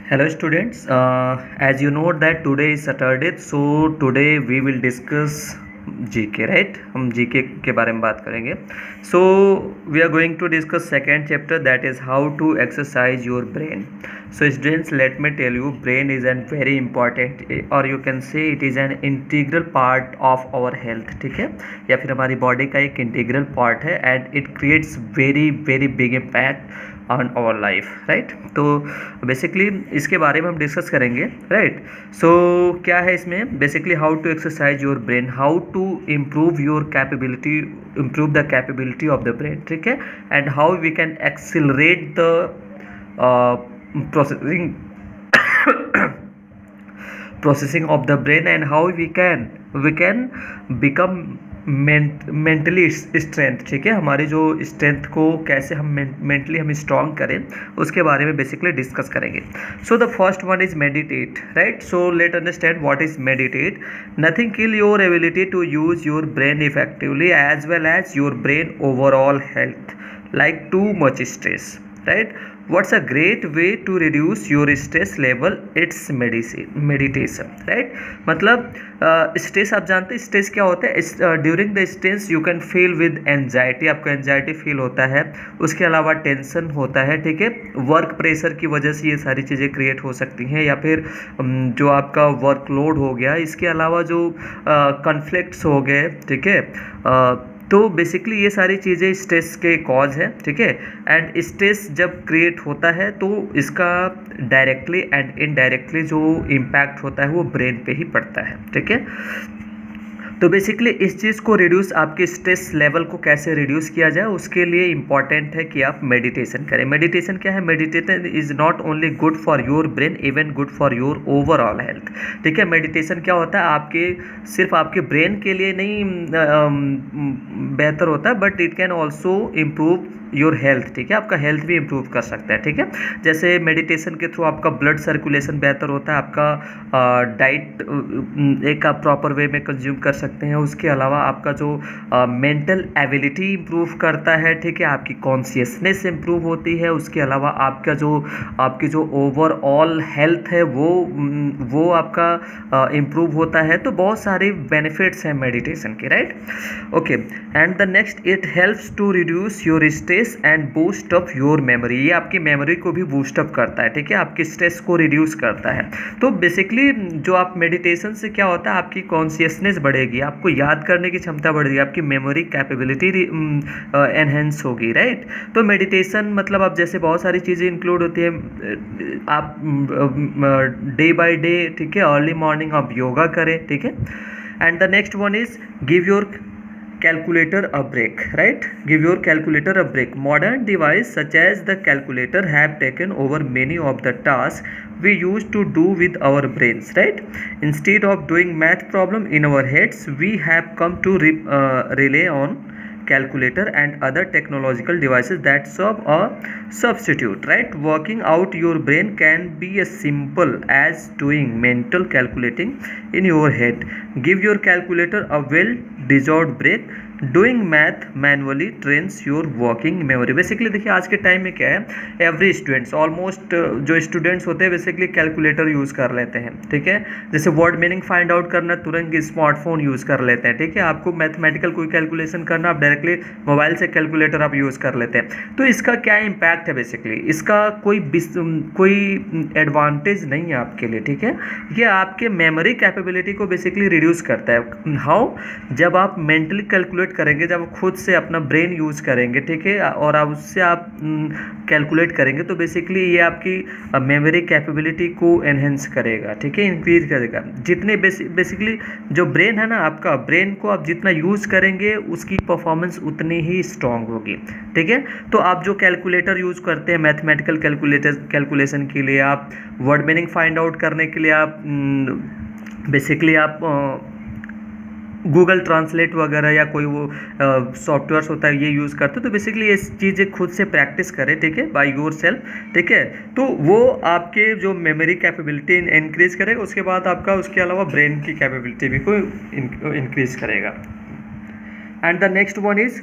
Hello students, as you know that today is Saturday, so today we will discuss GK, right? हम GK के बारे में बात करेंगे. So we are going to discuss second chapter, that is how to exercise your brain. So students, let me tell you, brain is a very important, or you can say it is an integral part of our health. ठीक है, या फिर हमारी body का एक integral part है and it creates very very big impact on our life, right. तो basically इसके बारे में हम डिस्कस करेंगे, राइट. सो क्या है इसमें, basically how to exercise your brain, how to improve your capability, improve the capability of the brain, ठीक है, and how we can accelerate the processing of the brain, and how we can become mentally strength, ठीक है, हमारी जो strength को कैसे हम mentally हम स्ट्रॉन्ग करें उसके बारे में बेसिकली डिस्कस करेंगे. So the first one is meditate, right. So let understand what is meditate. Nothing kill your ability to use your brain effectively as well as your brain overall health, like too much stress, right? What's a great way to reduce your stress level? It's meditation, right? मतलब stress, आप जानते हैं stress क्या होता है. During the stress you can feel with anxiety, आपको anxiety feel होता है, उसके अलावा टेंशन होता है, ठीक है, वर्क प्रेशर की वजह से ये सारी चीज़ें क्रिएट हो सकती हैं, या फिर जो आपका वर्कलोड हो गया, इसके अलावा जो कॉन्फ्लिक्ट्स हो गए, ठीक है. तो बेसिकली ये सारी चीज़ें स्ट्रेस के कॉज है, ठीक है. एंड स्ट्रेस जब क्रिएट होता है तो इसका डायरेक्टली एंड इनडायरेक्टली जो इम्पैक्ट होता है वो ब्रेन पे ही पड़ता है, ठीक है. तो बेसिकली इस चीज़ को रिड्यूस, आपके स्ट्रेस लेवल को कैसे रिड्यूस किया जाए उसके लिए इम्पॉर्टेंट है कि आप मेडिटेशन करें. मेडिटेशन क्या है? Meditation is not only good for your brain, even good for your overall health, ठीक है. मेडिटेशन क्या होता है, आपके सिर्फ आपके ब्रेन के लिए नहीं बेहतर होता है, but it can also improve your health, ठीक है, आपका हेल्थ भी इम्प्रूव कर सकता है, ठीक है. जैसे मेडिटेशन के थ्रू आपका ब्लड सर्कुलेशन बेहतर होता है, आपका डाइट एक आप प्रॉपर वे में कंज्यूम कर सकते हैं, उसके अलावा आपका जो मेंटल एबिलिटी इम्प्रूव करता है, ठीक है, आपकी कॉन्शियसनेस इम्प्रूव होती है, उसके अलावा आपकी जो ओवरऑल हेल्थ है वो आपका इम्प्रूव होता है. तो बहुत सारे बेनिफिट्स हैं मेडिटेशन के, right. Okay, and the next, it helps to reduce your stress and boost up your memory. ये आपकी मेमोरी को भी बूस्ट अप करता है, ठीक है, आपके स्ट्रेस को रिड्यूस करता है. तो बेसिकली जो आप मेडिटेशन से क्या होता है, आपकी कॉन्शियसनेस बढ़ेगी, आपको याद करने की क्षमता बढ़ेगी, आपकी मेमोरी कैपेबिलिटी एनहेंस होगी, राइट. तो मेडिटेशन मतलब आप जैसे बहुत सारी चीज़ें इंक्लूड होती है, आप डे बाय डे, ठीक है, अर्ली मॉर्निंग आप योगा करें, ठीक है. And the next one is give your calculator a break, right? Give your calculator a break. Modern devices such as the calculator have taken over many of the tasks we used to do with our brains, right? Instead of doing math problem in our heads, we have come to rely on calculator and other technological devices that serve a substitute, right? Working out your brain can be as simple as doing mental calculating in your head. Give your calculator a well deserved break. Doing math manually trains your working memory. Basically देखिए आज के time में क्या है, every students, almost जो students होते हैं basically calculator use कर लेते हैं, ठीक है. जैसे वर्ड मीनिंग फाइंड आउट करना, तुरंत स्मार्टफोन यूज़ कर लेते हैं, ठीक है. आपको मैथमेटिकल कोई कैलकुलेशन करना, आप डायरेक्टली मोबाइल से कैलकुलेटर आप यूज़ कर लेते हैं. तो इसका क्या इम्पैक्ट है, बेसिकली इसका कोई एडवांटेज नहीं है आपके लिए, ठीक है. ये आपके मेमोरी कैपेबिलिटी को बेसिकली रिड्यूस करता है. हाउ? जब आप मेंटली कैलकुलेट करेंगे, जब खुद से अपना ब्रेन यूज़ करेंगे, ठीक है, और आप उससे आप कैलकुलेट करेंगे, तो बेसिकली ये आपकी मेमोरी कैपेबिलिटी को एनहेंस करेगा, ठीक है, इंक्रीज करेगा. जितने बेसिकली जो ब्रेन है ना, आपका ब्रेन को आप जितना यूज़ करेंगे उसकी परफॉर्मेंस उतनी ही स्ट्रांग होगी, ठीक है. तो आप जो कैलकुलेटर यूज़ करते हैं मैथमेटिकल कैलकुलेशन के लिए, आप वर्ड मीनिंग फाइंड आउट करने के लिए, आप बेसिकली आप गूगल ट्रांसलेट वगैरह या कोई वो सॉफ्टवेयर्स होता है ये यूज़ करते, तो बेसिकली ये चीज़ें खुद से प्रैक्टिस करें, ठीक है, बाय योर सेल्फ, ठीक है. तो वो आपके जो मेमोरी कैपेबिलिटी इंक्रीज़ करेगा, उसके बाद आपका उसके अलावा ब्रेन की कैपेबिलिटी भी को इंक्रीज़ करेगा. And the next one is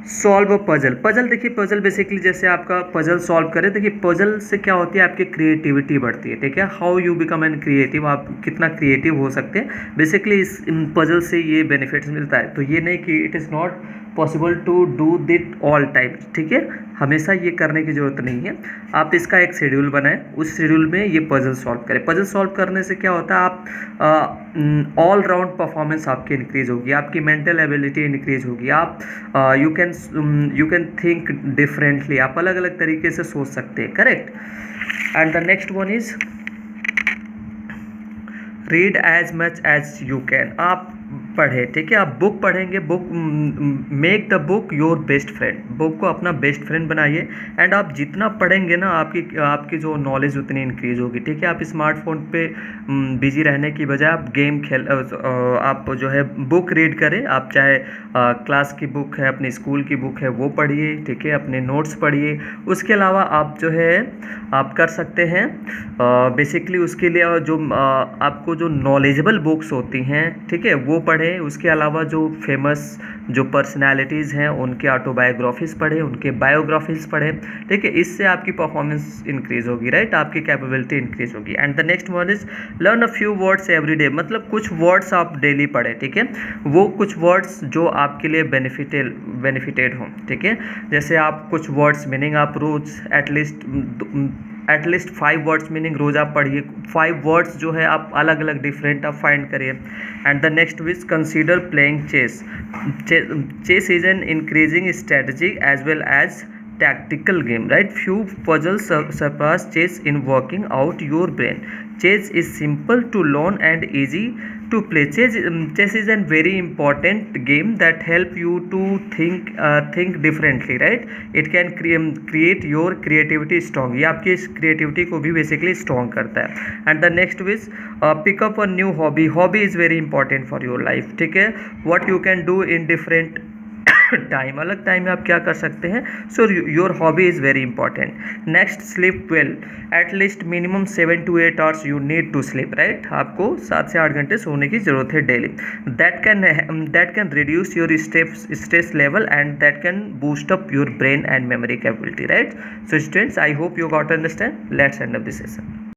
solve a puzzle. Puzzle देखिए, पजल बेसिकली जैसे आपका पजल सॉल्व करें, देखिए पजल से क्या होती है, आपकी क्रिएटिविटी बढ़ती है, ठीक है। How you become an creative, आप कितना क्रिएटिव हो सकते हैं, बेसिकली इस पजल से ये बेनिफिट्स मिलता है। तो ये नहीं कि it is not possible to do that all time, ठीक है, हमेशा ये करने की ज़रूरत नहीं है। आप इसका एक शेड्यूल बनाएं, उस शेड्यूल में ये पजल सॉल्व करें। पजल सॉल्व करने से क्या होता है, आप ऑल राउंड परफॉर्मेंस आपकी इंक्रीज होगी, आपकी मेंटल एबिलिटी इंक्रीज होगी, आप यू कैन थिंक डिफरेंटली, आप अलग अलग तरीके से सोच सकते हैं, correct. And the next one is read as much as you can. आप पढ़े, ठीक है, आप बुक पढ़ेंगे, book make the book your best friend, book को अपना बेस्ट फ्रेंड बनाइए। एंड आप जितना पढ़ेंगे ना, आपकी जो नॉलेज उतनी इंक्रीज होगी, ठीक है। आप स्मार्टफोन पे बिजी रहने की बजाय आप गेम खेल आप जो है बुक रीड करें। आप चाहे क्लास की बुक है, अपनी स्कूल की बुक है, वो पढ़िए, ठीक है, अपने नोट्स पढ़िए। उसके अलावा आप जो है आप कर सकते हैं बेसिकली उसके लिए जो आपको जो नॉलेजेबल बुक्स होती हैं, ठीक है, वो पढ़ें। उसके अलावा जो फेमस जो पर्सनालिटीज़ हैं उनके ऑटोबायोग्राफीज़ पढ़ें, उनके बायोग्राफीज़ पढ़ें, ठीक है। इससे आपकी परफॉर्मेंस इंक्रीज़ होगी, राइट, आपकी कैपेबिलिटी इंक्रीज़ होगी। And the next one is learn a few words every day, मतलब कुछ वर्ड्स आप डेली पढ़ें, ठीक है, वो कुछ वर्ड्स जो आपके लिए बेनिफिटेड हों, ठीक है। जैसे आप कुछ वर्ड्स मीनिंग आप रोज़ एटलीस्ट 5 वर्ड्स मीनिंग रोज़ आप पढ़िए। 5 वर्ड्स जो है आप अलग अलग डिफरेंट आप फाइंड करिए। And the next which consider playing chess. Chess is an increasing strategy as well as tactical game, right? Few puzzles surpass chess in working out your brain. Chess is simple to learn and easy to play. Chess is a very important game that help you to think differently, right? It can create your creativity strong. ये आपकी creativity को भी basically strong करता है. And the next is pick up a new hobby. Hobby is very important for your life, ठीक है. What you can do in different time, अलग time में आप क्या कर सकते हैं, so your hobby is very important. Next, sleep well, at least minimum 7 to 8 hours you need to sleep, right, आपको 7 से 8 घंटे सोने की ज़रूरत है daily. That can reduce your stress level and that can boost up your brain and memory capability, right. So students, I hope you got understand. Let's end up this session.